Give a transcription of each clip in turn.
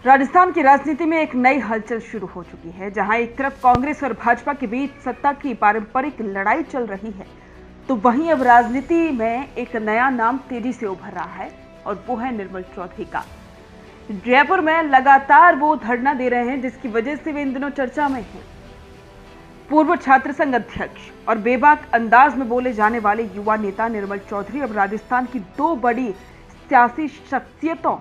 राजस्थान की राजनीति में एक नई हलचल शुरू हो चुकी है, जहां एक तरफ कांग्रेस और भाजपा के बीच सत्ता की पारंपरिक लड़ाई चल रही है, तो वहीं अब राजनीति में एक नया नाम तेजी से उभर रहा है और वो है निर्मल चौधरी का। जयपुर में लगातार वो धरना दे रहे हैं, जिसकी वजह से वे इन दिनों चर्चा में हैं। पूर्व छात्र संघ अध्यक्ष और बेबाक अंदाज में बोले जाने वाले युवा नेता निर्मल चौधरी अब राजस्थान की दो बड़ी सियासी शख्सियतों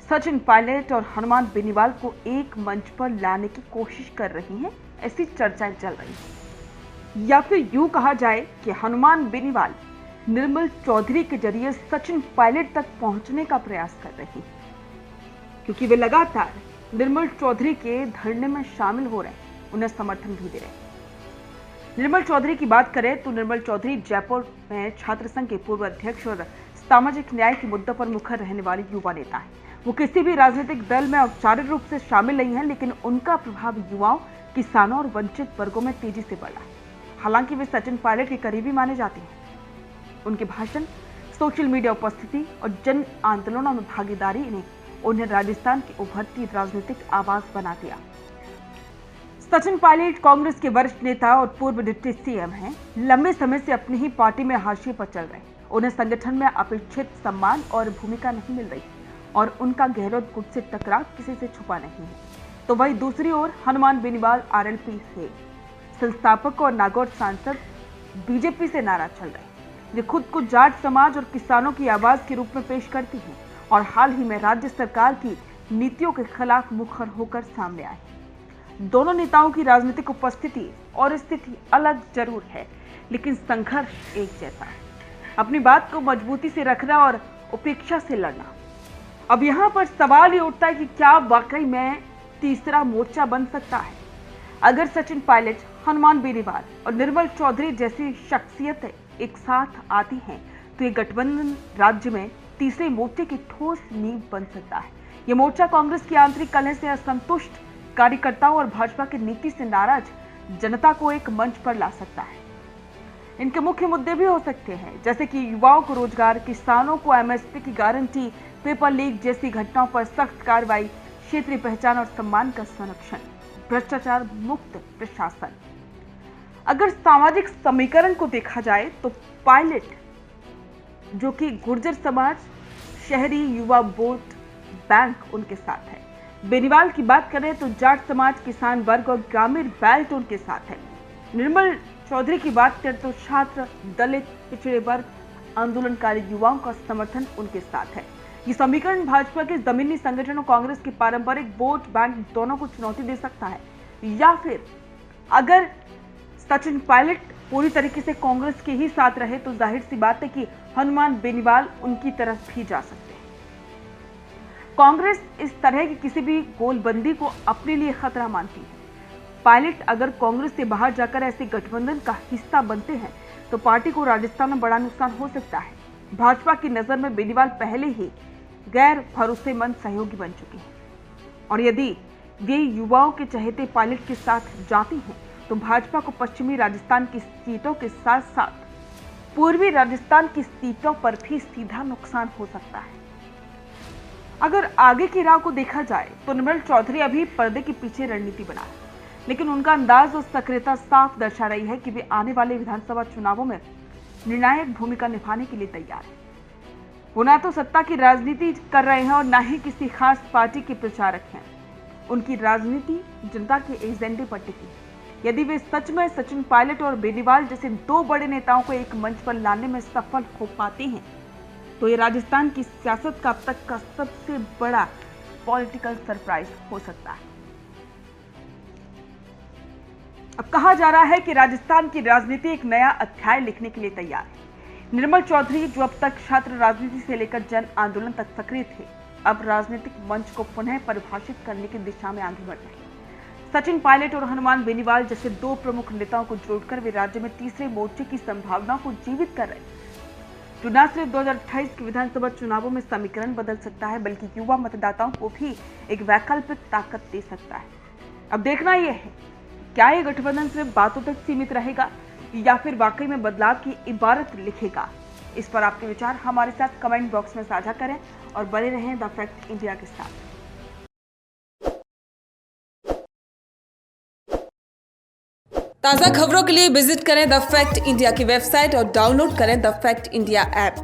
सचिन पायलट और हनुमान बेनीवाल को एक मंच पर लाने की कोशिश कर रही हैं, ऐसी चर्चाएं चल रही हैं। या फिर यूं कहा जाए कि हनुमान बेनीवाल निर्मल चौधरी के जरिए सचिन पायलट तक पहुंचने का प्रयास कर रही हैं, क्योंकि वे लगातार निर्मल चौधरी के धरने में शामिल हो रहे हैं, उन्हें समर्थन भी दे रहे हैं। निर्मल चौधरी की बात करें तो निर्मल चौधरी जयपुर में छात्र संघ के पूर्व अध्यक्ष और सामाजिक न्याय के मुद्दों पर मुखर रहने वाले युवा नेता हैं। वो किसी भी राजनीतिक दल में औपचारिक रूप से शामिल नहीं है, लेकिन उनका प्रभाव युवाओं, किसानों और वंचित वर्गों में तेजी से बढ़ा है। हालांकि वे सचिन पायलट के करीबी माने जाते हैं। उनके भाषण, सोशल मीडिया उपस्थिति और जन आंदोलनों में भागीदारी ने उन्हें राजस्थान की उभरती राजनीतिक आवाज बना दिया। सचिन पायलट कांग्रेस के वरिष्ठ नेता और पूर्व डिप्टी सीएम हैं। लंबे समय से अपनी ही पार्टी में हाशिए पर चल रहे हैं। उन्हें संगठन में अपेक्षित सम्मान और भूमिका नहीं मिल रही और उनका गहलोत गुट से टकराव किसी से छुपा नहीं है। तो वही दूसरी ओर हनुमान बेनीवाल आरएलपी से संस्थापक और नागौर सांसद बीजेपी से नाराज चल रहे हैं। वे खुद को जाट समाज और किसानों की आवाज के रूप में पेश करती हैं और हाल ही में राज्य सरकार की नीतियों के खिलाफ मुखर होकर सामने आए। दोनों नेताओं की राजनीतिक उपस्थिति और स्थिति अलग जरूर है, लेकिन संघर्ष एक जैसा है। अपनी बात को मजबूती से रखना और उपेक्षा से लड़ना। अब यहां पर सवाल ये उठता है कि क्या वाकई में तीसरा मोर्चा बन सकता है? अगर सचिन पायलट, हनुमान बेनीवाल और निर्मल चौधरी जैसी शख्सियतें एक साथ आती हैं, तो ये गठबंधन राज्य में तीसरे मोर्चे की ठोस नींव बन सकता है। ये मोर्चा कांग्रेस की आंतरिक कलह से असंतुष्ट कार्यकर्ताओं और भाजपा की नीति से नाराज जनता को एक मंच पर ला सकता है। इनके मुख्य मुद्दे भी हो सकते हैं, जैसे कि युवाओं को रोजगार, किसानों को एमएसपी की गारंटी, पेपर लीक जैसी घटनाओं पर सख्त कार्रवाई, क्षेत्रीय पहचान और सम्मान का संरक्षण, भ्रष्टाचार मुक्त प्रशासन। अगर सामाजिक समीकरण को देखा जाए तो पायलट, जो कि गुर्जर समाज, शहरी युवा वोट बैंक उनके साथ है। बेनीवाल की बात करें तो जाट समाज, किसान वर्ग और ग्रामीण बेल्ट उनके साथ है। निर्मल चौधरी की बात करें तो छात्र, दलित, पिछड़े वर्ग, आंदोलनकारी युवाओं का समर्थन उनके साथ है। ये समीकरण भाजपा के जमीनी संगठन और कांग्रेस के पारंपरिक वोट बैंक दोनों को चुनौती दे सकता है। या फिर अगर सचिन पायलट पूरी तरीके से कांग्रेस के ही साथ रहे, तो जाहिर सी बात है कि हनुमान बेनीवाल उनकी तरफ भी जा सकते हैं। कांग्रेस इस तरह की किसी भी गोलबंदी को अपने लिए खतरा मानती है। पायलट अगर कांग्रेस से बाहर जाकर ऐसे गठबंधन का हिस्सा बनते हैं, तो पार्टी को राजस्थान में बड़ा नुकसान हो सकता है। भाजपा की नजर में बेनीवाल पहले ही गैर भरोसेमंद सहयोगी बन चुके हैं, और यदि वे युवाओं के चहेते पायलट के साथ जाती हैं, तो भाजपा को पश्चिमी राजस्थान की सीटों के साथ साथ पूर्वी राजस्थान की सीटों पर भी सीधा नुकसान हो सकता है। अगर आगे की राह को देखा जाए तो निर्मल चौधरी अभी पर्दे के पीछे रणनीति बना है, लेकिन उनका अंदाज और सक्रियता साफ दर्शा रही है कि वे आने वाले विधानसभा चुनावों में निर्णायक भूमिका निभाने के लिए तैयार है। वो ना तो सत्ता की राजनीति कर रहे हैं और ना ही किसी खास पार्टी के प्रचारक हैं। उनकी राजनीति जनता के एजेंडे पर टिकी। यदि वे सच में सचिन पायलट और बेनीवाल जैसे दो बड़े नेताओं को एक मंच पर लाने में सफल हो पाते हैं, तो ये राजस्थान की सियासत का अब तक का सबसे बड़ा पॉलिटिकल सरप्राइज हो सकता है। अब कहा जा रहा है कि राजस्थान की राजनीति एक नया अध्याय लिखने के लिए तैयार है। निर्मल चौधरी, जो अब तक छात्र राजनीति से लेकर जन आंदोलन तक सक्रिय थे, अब राजनीतिक मंच को पुनः परिभाषित करने की दिशा में आगे बढ़ रहे हैं। सचिन पायलट और हनुमान बेनीवाल जैसे दो प्रमुख नेताओं को जोड़कर वे राज्य में तीसरे मोर्चे की संभावनाओं को जीवित कर रहे हैं, जो न सिर्फ 2028 के विधानसभा चुनावों में समीकरण बदल सकता है, बल्कि युवा मतदाताओं को भी एक वैकल्पिक ताकत दे सकता है। अब देखना यह है, क्या ये गठबंधन सिर्फ बातों तक सीमित रहेगा या फिर वाकई में बदलाव की इबारत लिखेगा? इस पर आपके विचार हमारे साथ कमेंट बॉक्स में साझा करें और बने रहें द फैक्ट इंडिया के साथ। ताज़ा खबरों के लिए विजिट करें द फैक्ट इंडिया की वेबसाइट और डाउनलोड करें द फैक्ट इंडिया ऐप।